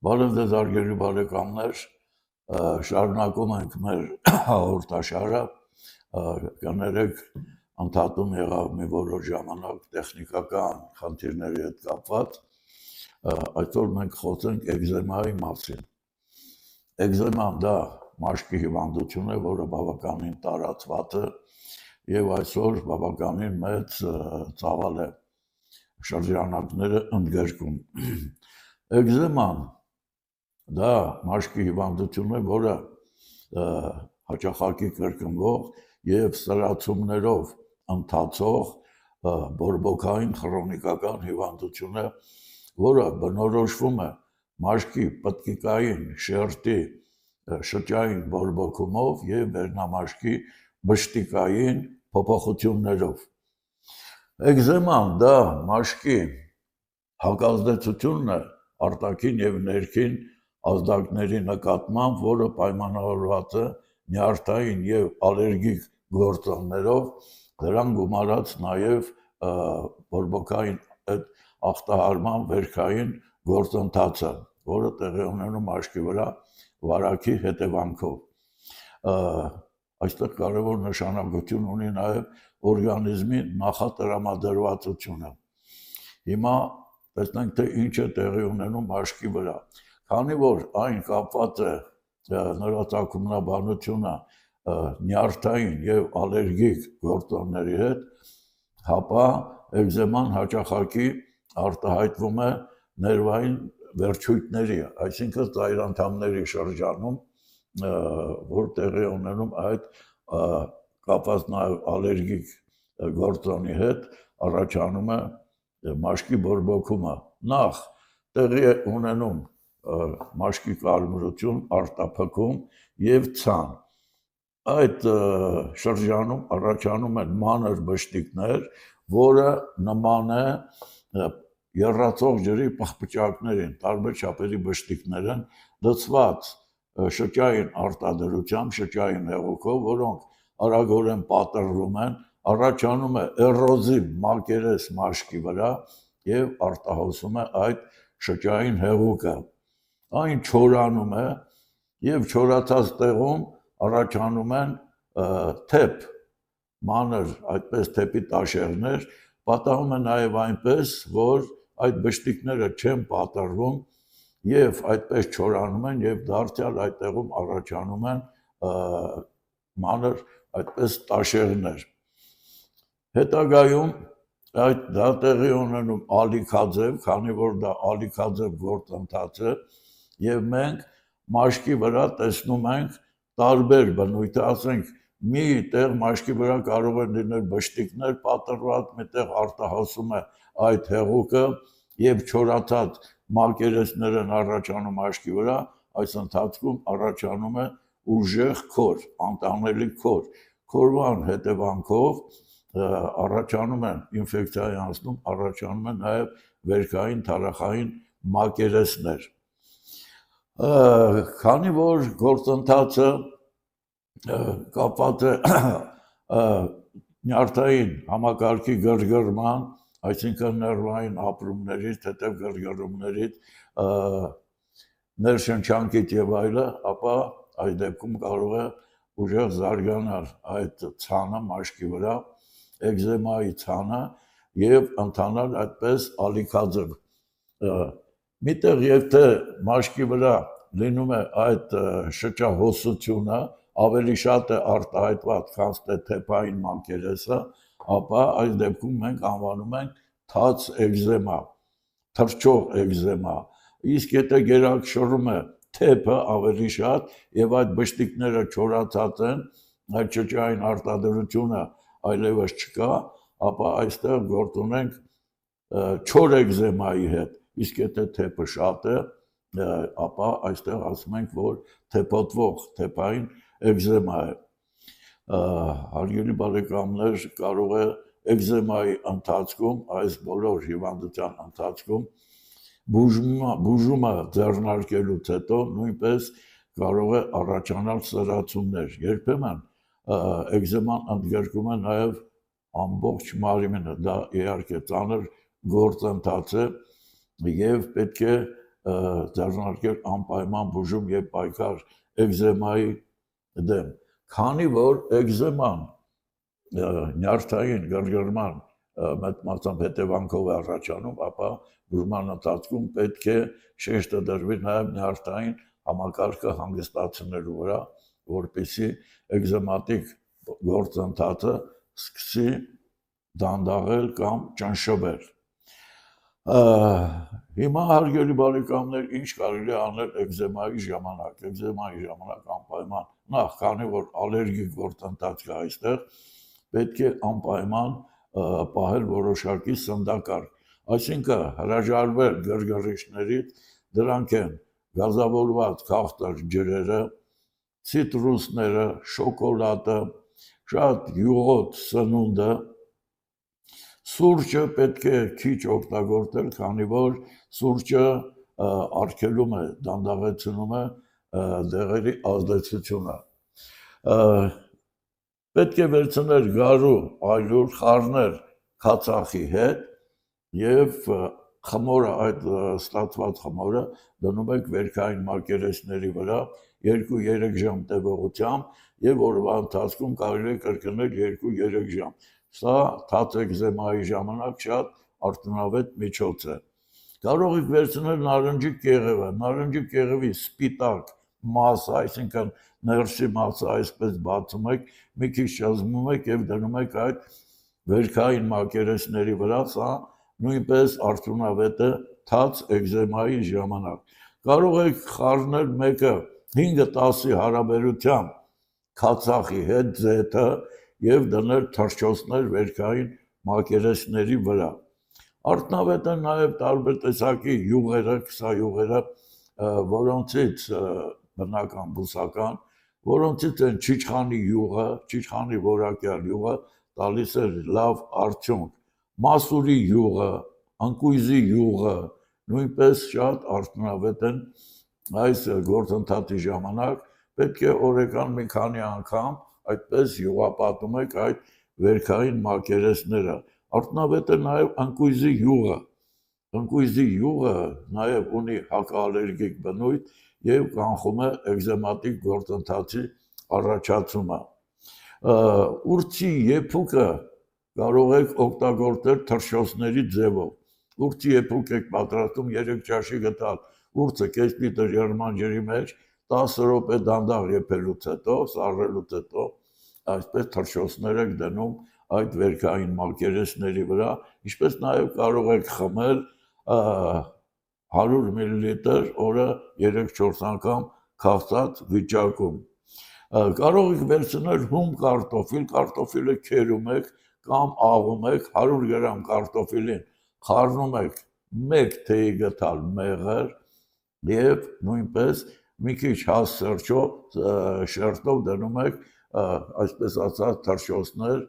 Բարև ձեզ արգելի բարեկամներ, շարունակում ենք մեր հաղորդաշարը, կներեք ընդհատում եղավ մի որոշ ժամանակ տեխնիկական խնդիրների հետ կապված, այսօր մենք խոսենք էկզեմայի մասին։ Էկզեման դա մաշկի հիվանդություն է, որը բավականին տարածված է եւ այսօր բավականին մեծ ծավալ է շրջանակները ընդգրկում։ Էկզեման դա մաշկի հիվանդություն է, որը հաճախակի կրկնվող եւ սրացումներով ընթացող բորբոքային քրոնիկական հիվանդություն է, որը բնորոշվում է մաշկի պտկիկային շերտի շրջային բորբոքումով եւ վերնամաշկի բշտիկային փոփոխություններով։ Էկզեման դա մաշկի հակազդեցությունն է արտաքին եւ ներքին ազդակների նկատմամբ, որը պայմանավորված է նյարդային եւ ալերգիկ գործոններով, դրան գումարած նաեւ բորբոքային այդ ախտահարման վերքային գործընթացը, որը տեղի ունենում մաշկի վրա վարակի հետևանքով։ Այստեղ կարևոր նշանակություն ունի նաեւ օրգանիզմի նախատրամադրվածությունը։ Հիմա տեսնենք, թե ինչ է տեղի ունենում մաշկի վրա։ Քանի որ այն կապված է նրա ծագումնաբանությունը նյարդային եւ ալերգիկ գործոնների հետ, հապա էկզեման հաճախակի արտահայտվում է ներվային վերջույթների, այսինքն ծայրանդամների շրջանում, որ տեղի ունենում այդ կապված նաեւ ալերգիկ գործոնի հետ, առաջանում է մաշկի բորբոքումը։ Նախ տեղի է ունենում մաշկի կարմրություն, արտափքում եւ ցան։ Այդ շրջանում առաջանում են մանր բշտիկներ, որը նման է եռացող ջրի պղպճակներին, տարբեր չափերի բշտիկներ են, լցված շճային արտադրությամբ, շճային հեղուկով, որոնք արագորեն պատռվում են, առաջանում է էրոզիվ մակերես մաշկի վրա եւ արտահոսում է այդ շճային հեղուկը։ Այն չորանում է եւ չորացած տեղում առաջանում են թեփ, մանր այդպես թեփի տաշեղներ, պատահում է նաեւ այնպես, որ այդ բշտիկները չեն պատռվում եւ այդպես չորանում են եւ դարձյալ այդ տեղում առաջանում են մանր այդպես տաշեղներ։ Հետագայում այդ դա տեղի ունենում ալիքաձև, քանի որ դա ալիքաձև գործընթաց է, եւ մենք մաշկի վրա տեսնում ենք տարբեր բնույթ, ասենք մի տեղ մաշկի վրա կարող են լինել բշտիկներ պատռված, միտեղ արտահոսում է այդ հեղուկը եւ չորացած մակերեսներ են առաջանում մաշկի վրա, այս ընթացքում առաջանում է ուժեղ քոր, անտանելի քոր։ Քորվան հետևանքով առաջանում են ինֆեկցիայի անցնում, առաջանում են նաեւ վերքային թարախային մակերեսներ։ Քանի որ գործընթացը կապված է նյարդային համակարգի գրգռման, այսինքն ներվային ապրումներից, հետև գրգռումներից, ներշնչանքից եւ այլը, ապա այդ դեպքում կարող է ուժեղ զարգանալ այդ ցանը մաշկի վրա, էկզեմայի ցանը եւ ընթանալ այդպես ալիքաձև։ Միտեղ եթե մաշկի վրա լինում է այդ շճահոսությունը, ավելի շատ է արտահայտված, քան թե թեփային մակերեսը, ապա այս դեպքում մենք անվանում ենք թաց էկզեմա, թռչող էկզեմա։ Իսկ եթե գերակշռում է թեփը ավելի շատ եւ այդ բշտիկները չորացած են, այդ շճային արտադրությունը այլևս չկա, ապա այստեղ գործ ունենք չոր էկզեմայի հետ, իսկ եթե թեփը շատ է, ապա այստեղ ասում ենք, որ թեփոտվող թեփային էկզեմա է։ Հարգելի բարեկամներ, կարող է էկզեմայի ընթացքում, այս բոլոր հիվանդության ընթացքում բուժումը ձեռնարկելուց հետո նույնպես կարող է առաջանալ սրացումներ։ Երբեմն էկզեման ընդգրկում է նաև ամբողջ մարմինը, դա իհարկե ծանր գործընթաց է եւ պետք է ձեռնարկել անպայման բուժում եւ պայքար էկզեմայի դեմ, քանի որ էկզեման նյարդային գրգռման մետմացամբ հետևանքով է առաջանում, ապա բուժման ընթացքում պետք է շեշտը դրվի նաև նյարդային համակարգը հանգստացնելու վրա, որպեսզի էկզեմատիկ գործընթացը սկսի դանդաղել կամ ճնշվել։ Հիմա հարգելի բարեկամներ, ինչ կարելի է անել էկզեմայի ժամանակ։ Էկզեմայի ժամանակ անպայման նախ, քանի որ ալերգիկ գործընթաց կա այստեղ, պետք է անպայման պահել որոշակի սննդակարգ, այսինքն հրաժարվել գրգռիչներից, դրանք են գազավորված քաղցր ջրերը, ցիտրուսները, շոկոլադը, շատ յուղոտ սնունդը, սուրճը պետք է քիչ օգտագործել, քանի որ սուրճը արգելում է, դանդաղեցնում է դեղերի ազդեցությունը։ Պետք է վերցնել գարու, այլուր, խառնել քացախի հետ եւ խմորը, այդ ստացված խմորը դնում եք վերքային մակերեսների վրա 2-3 ժամ տևողությամբ եւ օրվա ընթացքում կարելի է կրկնել 2-3 ժամ։ Սա թաց էկզեմայի ժամանակ շատ արդյունավետ միջոց է։ Կարող եք վերցնել նարնջի կեղևը, նարնջի կեղևի սպիտակ մասը, այսինքն ներսի մասը այսպես բացում եք, մի քիչ ճզմում եք եւ դնում եք այդ վերքային մակերեսների վրա, սա նույնպես արդյունավետ է թաց էկզեմայի ժամանակ։ Կարող եք խառնել մեկը 5-10-ի հարաբերությամբ քացախի հետ ձեթը եւ դնել թռչոցներ վերքային մակերեսների վրա։ Արդյունավետ են նաեւ տարբեր տեսակի յուղերը, քսայուղերը, որոնցից բնական բուսական, որոնցից են չիչխանի յուղը, չիչխանի որակյալ յուղը տալիս է լավ արդյունք, մասուրի յուղը, անկույզի յուղը նույնպես շատ արդյունավետ են այս գործընթացի ժամանակ, պետք է օրեկան մի քանի անգամ այդպես յուղապատում եք այդ վերքային մակերեսները, արդյունավետ է նաև անկույզի յուղը, անկույզի յուղը նաև ունի հակաալերգիկ բնույթ եւ կանխում է էկզեմատիկ գործընթացի առաջացումը։ Ուրցի եփուկը կարող եք օգտագործել թռչոցների ձևով։ Ուրցի եփուկ եք պատրաստում 3 ճաշի գտալ, ուրցը կես լիտր ջերման ջրի մեջ 10 րոպե դանդաղ եփելուց հետո, սառելուց հետո այսպես թռչոցներ եք դնում այդ վերքային մակերեսների վրա, ինչպես նաև կարող եք խմել 100 մլ օրը 3-4 անգամ քաղցած վիճակում։ Կարող եք վերցնել հում կարտոֆիլ, կարտոֆիլը քերում եք կամ աղում եք, 100 գրամ կարտոֆիլին խառնում եք 1 թեյի գդալ մեղր եւ նույնպես մի քիչ հաս շերտով դնում եք այսպես ասած թռչոցներ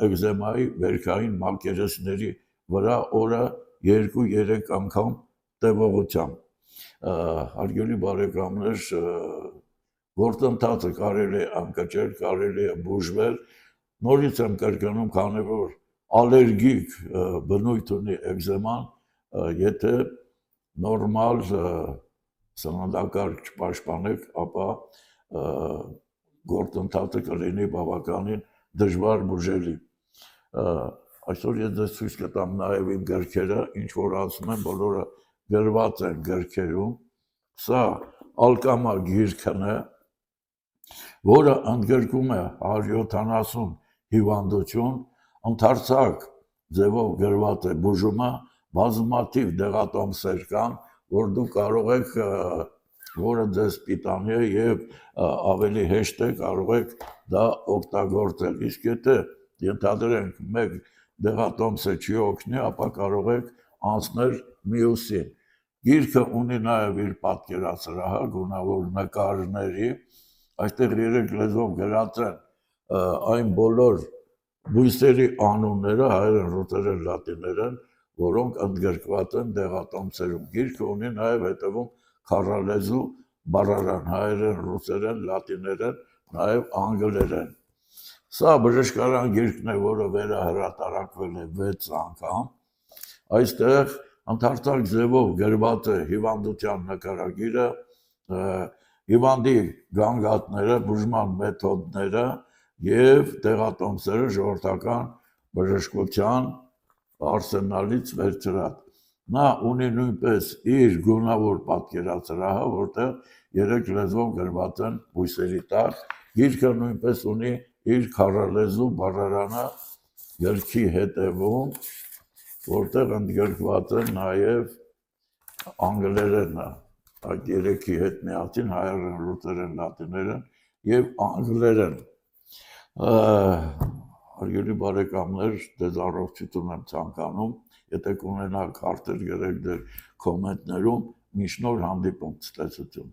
էկզեմայի վերքային մակերեսների վրա օրը 2-3 անգամ տևողությամբ։ Հարգելի բարեկամներ, գործընթացը կարելի է անկճել, կարելի է բուժվել, նորից եմ կրկնում, քանի որ ալերգիկ բնույթ ունի էկզեման, եթե նորմալ սննդակարգ չպաշտպանեք, ապա գործընթացը կլինի բավականին դժվար բուժելի։ Այսօր ես ձեզ ցույց կտամ նաև իմ գրքերը, ինչ որ ասում եմ, բոլորը գրված են գրքերում։ Սա ալկամա գիրքն է, որը ընդգրկում է 170 հիվանդություն, ընդարձակ ձևով գրված է բուժումը, բազմաթիվ դեղատոմսեր կան, որ դուք կարող եք, որը ձեզ պիտանի է եւ ավելի հեշտ է, կարող եք դա օգտագործել։ Իսկ եթե ենթադրենք մեկ դեղատոմսը չի օգնի, ապա կարող եք անցնել մյուսին։ Գիրքը ունի նաև իր պատկերասրահը, գունավոր նկարների, այստեղ 3 լեզվով գրած են այն բոլոր բույսերի անունները, հայերեն, ռուսերեն, լատիներեն, որոնք ընդգրկված են դեղատոմսերում։ Գիրքը ունի նաև հետևում քառալեզու բառարան, հայերեն, ռուսերեն, լատիներեն, նաև անգլերեն։ Սա բժշկարան գիրքն է, որը վերահրատարակվել է 6 անգամ։ Այստեղ Ընդհանրակ ձևով գրված է հիվանդության նկարագիրը, հիվանդի գանգատները, բուժման մեթոդները եւ տեղատոմսերը ժողովրդական բժշկության արսենալից վերցրած։ Նա ունի նույնպես իր գունավոր պատկերասրահը, որտեղ 3 լեզվով գրված են բույսերի տակ։ Գիրքը նույնպես ունի իր քառալեզու բառարանը գրքի հետևում, որտեղ ընդգրկված է նաև անգլերենը, այդ 3-ի հետ միասին հայերեն, ռուսերեն, լատիներեն եւ անգլերեն։ Հարգելի բարեկամներ, դեզ առողջություն եմ ցանկանում, եթե կունենաք հարցեր գրեք դեր կոմենտներում, մինչ նոր հանդիպում, ցտեսություն։